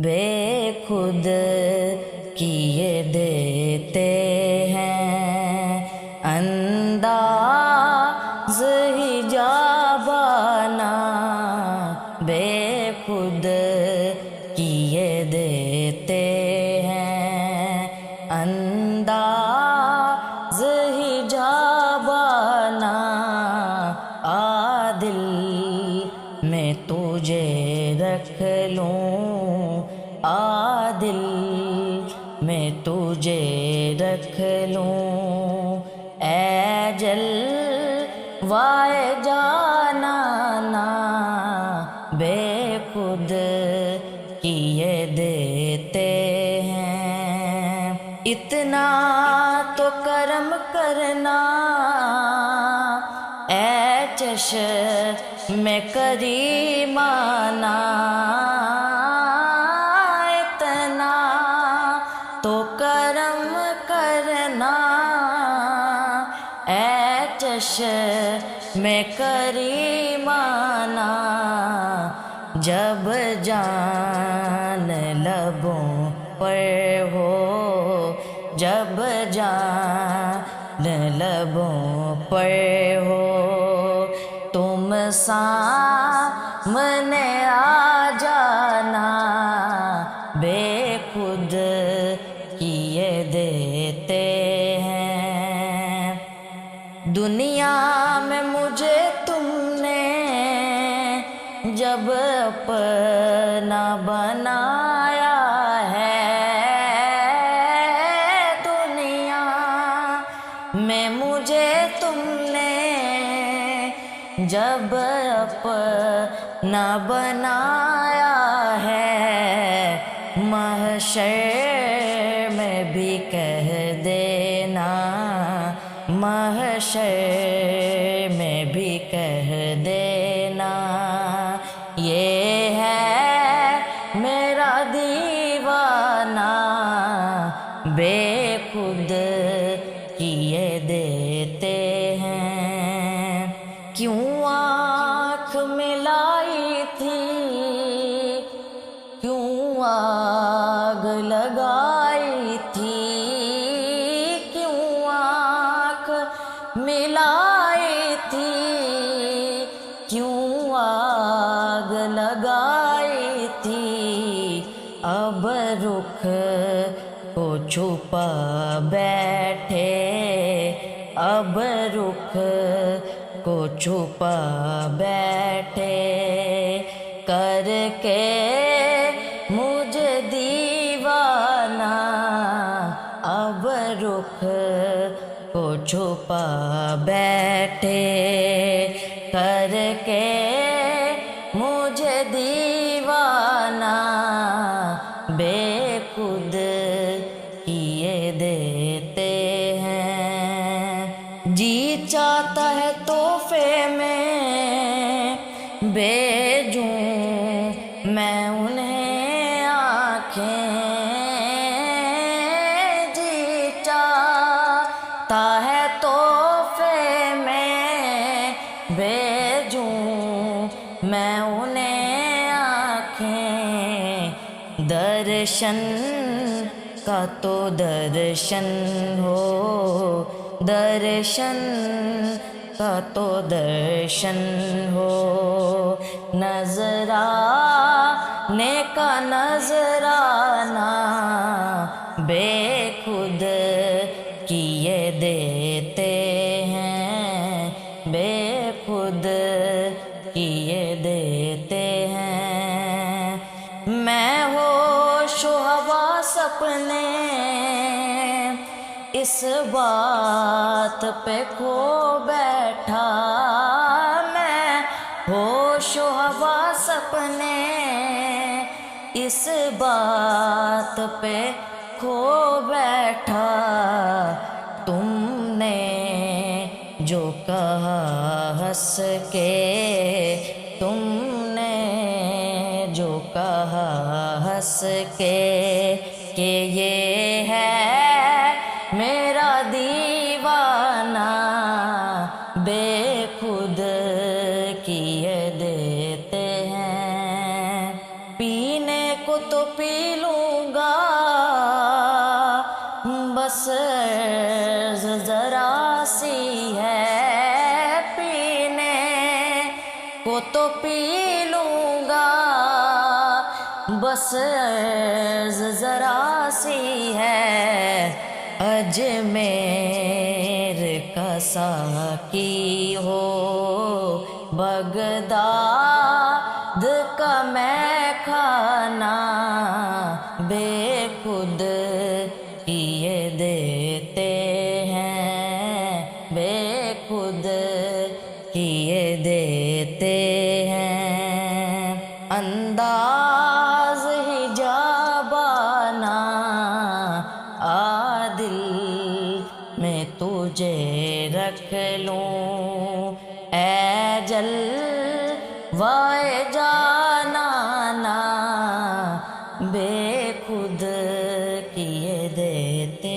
بے خود کیے دیتے ہیں انداز حجابانہ، بے خود کیے دیتے ہیں انداز حجابانہ، عادل میں تجھے رکھ لوں، عادل میں تجھے رکھ لوں، اے جلوائے جانانا، بے خود کیے دیتے ہیں۔ اتنا تو کرم کرنا اے چشم کریمانہ، اتنا تو کرم کرنا اے چشم کریمانہ، جب جان لبوں پر ہو، جب جان لبوں پر ہو، تم سامنے آ جانا، بے خود کیے دیتے ہیں۔ دنیا میں مجھے تم نے جب اپنا بنایا ہے، دنیا میں مجھے تم نے جب اپنا بنایا ہے، محشر میں بھی کہہ دینا، محشر میں بھی کہہ دینا، یہ ہے میرا دیوانہ، بے خود کیے دیتے ہیں۔ کیوں آنکھ ملائی تھی، کیوں آگ لگائی تھی، کیوں آنکھ ملائی تھی، کیوں آگ لگائی تھی، اب رخ کو چھپا بیٹھے، اب رخ کو چھپا بیٹھے، کر کے مجھے دیوانہ، اب رخ کو چھپا بیٹھے، کر کے مجھے دیوانہ، بے خود کیے دیتے ہیں۔ جی چاہتا ہے تحفے میں بھیجوں میں انہیں آنکھیں، جی چاہتا ہے تحفے میں بھیجوں میں انہیں آنکھیں، درشن کا تو درشن ہو، درشن کا تو درشن ہو، نذرانے کا نذرانہ، بے خود کیے دیتے ہیں، بے خود کیے دیتے ہیں۔ میں ہوش و حواس اپنے اس بات پہ کھو بیٹھا، میں ہوش و حواس اپنے اس بات پہ کھو بیٹھا، تم نے جو کہا ہنس کے، تم نے جو کہا ہنس کے کہ یہ ہے میرا دیوانہ، بے خود کیے دیتے ہیں۔ پینے کو تو پی ذرا سی ہے، پینے کو تو پی لوں گا، بس عرض ذرا سی ہے، اجمیر کا ساقی ہو، بغداد کا میں کھانا، بے خود کیے دیتے ہیں، بے خود کیے دیتے ہیں، انداز حجابانہ عادل میں تجھے رکھ لوں، اے جلوۂ جانانا، بے خود کیے دیتے